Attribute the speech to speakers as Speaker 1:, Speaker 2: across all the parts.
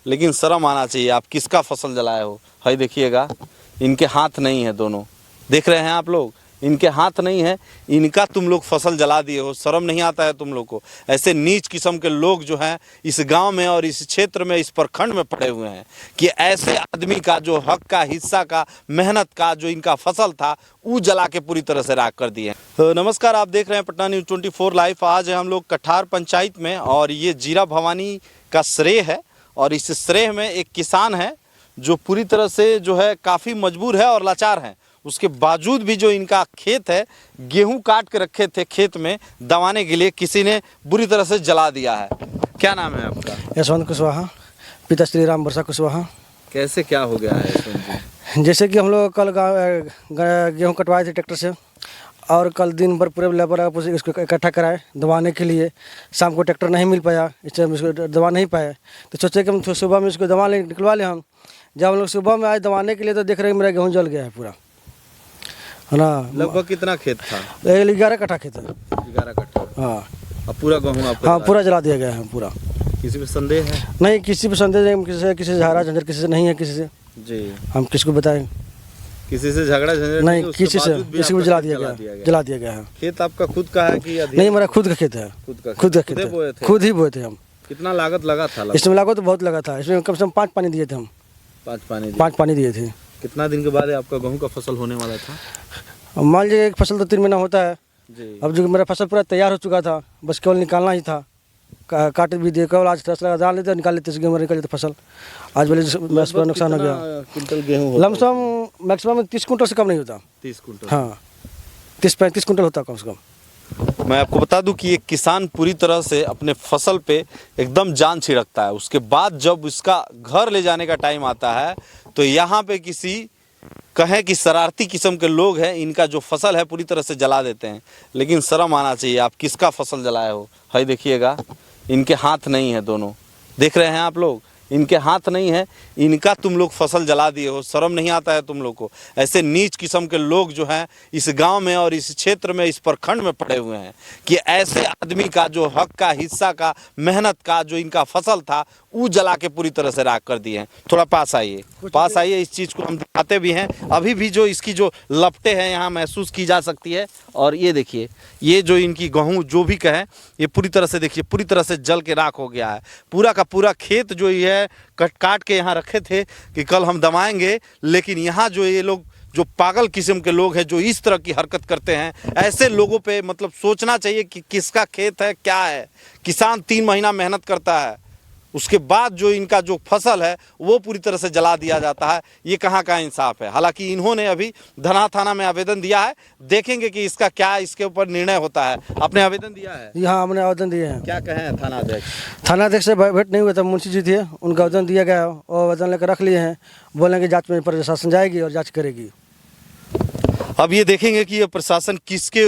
Speaker 1: लेकिन शर्म आना चाहिए। आप किसका फसल जलाए हो? भाई देखिएगा, इनके हाथ नहीं है, दोनों देख रहे हैं आप लोग, इनके हाथ नहीं है, इनका तुम लोग फसल जला दिए हो। शर्म नहीं आता है तुम लोग को? ऐसे नीच किस्म के लोग जो हैं इस गांव में और इस क्षेत्र में, इस प्रखंड में पड़े हुए हैं कि ऐसे आदमी का जो हक का, हिस्सा का, मेहनत का जो इनका फसल था वो जला के पूरी तरह से राख कर दिए। तो नमस्कार, आप देख रहे हैं पटना न्यूज़ 24 लाइव। आज है हम लोग कठार पंचायत में और ये जीरा भवानी का श्रेय है और इस श्रेय में एक किसान है जो पूरी तरह से जो है काफ़ी मजबूर है और लाचार है। उसके बावजूद भी जो इनका खेत है, गेहूं काट के रखे थे खेत में दबाने के लिए, किसी ने बुरी तरह से जला दिया है। क्या नाम है आपका?
Speaker 2: यशवंत कुशवाहा, पिता श्री राम बरसा कुशवाहा।
Speaker 1: कैसे क्या हो गया है यशवंत जी?
Speaker 2: जैसे कि हम लोग कल गेहूं कटवाए थे ट्रैक्टर से और कल दिन भर पूरे लेबर इसको इकट्ठा कराए दबाने के लिए। शाम को ट्रैक्टर नहीं मिल पाया, इससे हम इसको दबा नहीं पाए, तो सोचे कि हम सुबह में इसको दबा निकलवा लें। हम जब हम लोग सुबह में आए दबाने के लिए तो देख रहे हैं मेरा गेहूँ जल गया है पूरा, है ना।
Speaker 1: लगभग कितना खेत था?
Speaker 2: 11 कट्ठा खेत है।
Speaker 1: 11 कट्ठा?
Speaker 2: हाँ।
Speaker 1: अब पूरा गेहूँ आपको?
Speaker 2: हाँ, पूरा जला दिया गया है पूरा।
Speaker 1: किसी पे संदेह है?
Speaker 2: नहीं, किसी पे संदेह नहीं, किसी से झगड़ा झंझट किसी से नहीं है। किसी से
Speaker 1: जी
Speaker 2: हम किसको बताएं?
Speaker 1: किसी से झगड़ा झंझट
Speaker 2: नहीं, किसी से, किसी को जला दिया गया है।
Speaker 1: खेत आपका खुद का है कि
Speaker 2: नहीं, मेरा खुद का खेत है। खुद का खेत है, खुद ही बोए थे हम।
Speaker 1: कितना लागत लगा था?
Speaker 2: इसमें लागत तो बहुत लगा था। इसमें कम से कम 5 पानी दिए थे हम। 5 पानी दिए थे।
Speaker 1: कितना दिन के बाद आपका गेहूं का फसल होने वाला था?
Speaker 2: मान लीजिए एक फसल तो 3 महीना होता है
Speaker 1: जी।
Speaker 2: अब जो मेरा फसल पूरा तैयार हो चुका था, बस केवल निकालना ही था। काट भी दिए, केवल आज 10 लगा डाल लेते निकाल लेते, गेहूँ निकल लेते फसल। आज बोले नुकसान हो गया।
Speaker 1: क्विंटल गेहूँ
Speaker 2: लमसम मैक्सिमम 30 कुंटल से कम नहीं होता। 30 कुंटल? हाँ, 30-35 कुंटल होता कम से कम।
Speaker 1: मैं आपको बता दूं कि एक किसान पूरी तरह से अपने फसल पे एकदम जान छिड़कता है। उसके बाद जब इसका घर ले जाने का टाइम आता है तो यहाँ पे किसी कहें कि शरारती किस्म के लोग हैं, इनका जो फसल है पूरी तरह से जला देते हैं। लेकिन शर्म आना चाहिए। आप किसका फसल जलाए हो? भाई देखिएगा, इनके हाथ नहीं है, दोनों देख रहे हैं आप लोग, इनके हाथ नहीं है, इनका तुम लोग फसल जला दिए हो। शर्म नहीं आता है तुम लोग को? ऐसे नीच किस्म के लोग जो हैं इस गांव में और इस क्षेत्र में, इस प्रखंड में पड़े हुए हैं कि ऐसे आदमी का जो हक का, हिस्सा का, मेहनत का जो इनका फसल था वो जला के पूरी तरह से राख कर दिए हैं। थोड़ा पास आइए, इस चीज़ को हम दिखाते भी हैं। अभी भी जो इसकी जो लपटें हैं यहाँ महसूस की जा सकती है। और ये देखिए, ये जो इनकी गेहूँ जो भी कहें, ये पूरी तरह से देखिए, पूरी तरह से जल के राख हो गया है। पूरा का पूरा खेत जो ये काट के यहाँ रखे थे कि कल हम दबाएंगे, लेकिन यहाँ जो ये लोग जो पागल किस्म के लोग हैं जो इस तरह की हरकत करते हैं, ऐसे लोगों पे मतलब सोचना चाहिए कि किसका खेत है, क्या है। किसान 3 महीना मेहनत करता है, उसके बाद जो इनका जो फसल है वो पूरी तरह से जला दिया जाता है। ये कहाँ का इंसाफ है? हालांकि इन्होंने अभी धना थाना में आवेदन दिया है, देखेंगे कि इसका क्या इसके ऊपर निर्णय होता है। आपने आवेदन दिया है?
Speaker 2: हाँ, हमने आवेदन दिए हैं।
Speaker 1: क्या कहें थाना अध्यक्ष?
Speaker 2: थाना अध्यक्ष से भेंट नहीं हुआ था, मुंशी जी थे, उनका आवेदन दिया गया और आवेदन लेकर रख लिए हैं। बोलेंगे जाँच में प्रशासन जाएगी और जाँच करेगी।
Speaker 1: अब ये देखेंगे कि ये प्रशासन किसके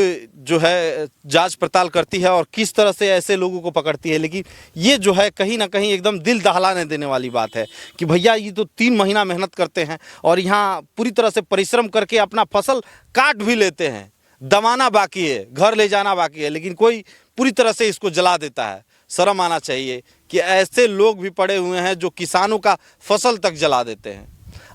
Speaker 1: जो है जांच पड़ताल करती है और किस तरह से ऐसे लोगों को पकड़ती है। लेकिन ये जो है कहीं ना कहीं एकदम दिल दहलाने देने वाली बात है कि भैया ये तो 3 महीना मेहनत करते हैं और यहाँ पूरी तरह से परिश्रम करके अपना फसल काट भी लेते हैं, दबाना बाकी है, घर ले जाना बाकी है, लेकिन कोई पूरी तरह से इसको जला देता है। शर्म आना चाहिए कि ऐसे लोग भी पड़े हुए हैं जो किसानों का फसल तक जला देते हैं।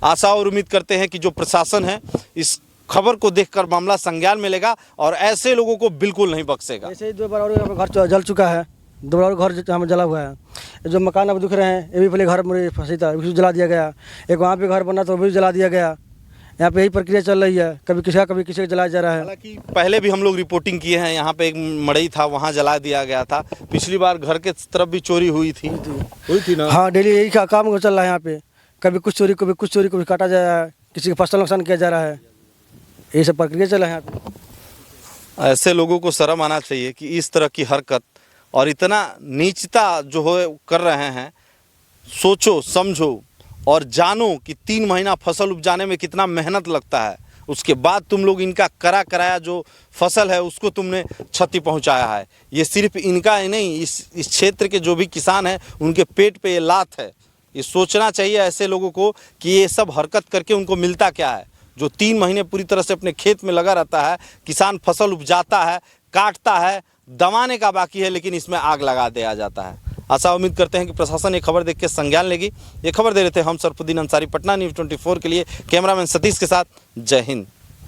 Speaker 1: आशा और उम्मीद करते हैं कि जो प्रशासन है इस खबर को देखकर मामला संज्ञान में लेगा और ऐसे लोगों को बिल्कुल नहीं बख्शेगा।
Speaker 2: ऐसे ही 2 बार और घर जल चुका है, 2 बार और घर हमें जला हुआ है। जो मकान अब दिख रहे हैं ये भी पहले घर मेरे फंसी था, उसको जला दिया गया। एक वहाँ पे घर बना तो वो भी जला दिया गया। यहाँ पे यही प्रक्रिया चल रही है, कभी किसी का जलाया जा रहा है।
Speaker 1: हालांकि पहले भी हम लोग रिपोर्टिंग किए हैं, यहाँ पे एक मड़ई था वहाँ जला दिया गया था। पिछली बार घर के तरफ भी चोरी हुई थी ना? हाँ,
Speaker 2: डेली यही काम चल रहा है यहाँ पे, कभी कुछ चोरी, कभी कुछ चोरी, कभी काटा जा रहा है, किसी का फसल नुकसान किया जा रहा है, ये सब प्रक्रिया चला है यहाँ पे।
Speaker 1: ऐसे लोगों को शर्म आना चाहिए कि इस तरह की हरकत और इतना नीचता जो हो कर रहे हैं। सोचो, समझो और जानो कि 3 महीना फसल उपजाने में कितना मेहनत लगता है। उसके बाद तुम लोग इनका कराया जो फसल है उसको तुमने क्षति पहुंचाया है। ये सिर्फ इनका ही नहीं, इस क्षेत्र के जो भी किसान हैं उनके पेट पे ये लात है। ये सोचना चाहिए ऐसे लोगों को कि ये सब हरकत करके उनको मिलता क्या है। जो 3 महीने पूरी तरह से अपने खेत में लगा रहता है, किसान फसल उपजाता है, काटता है, दबाने का बाकी है, लेकिन इसमें आग लगा दिया जाता है। आशा उम्मीद करते हैं कि प्रशासन ये खबर देख के संज्ञान लेगी। ये खबर दे रहे थे हम सरफुद्दीन अंसारी, पटना न्यूज़ 24 के लिए कैमरामैन सतीश के साथ। जय हिंद।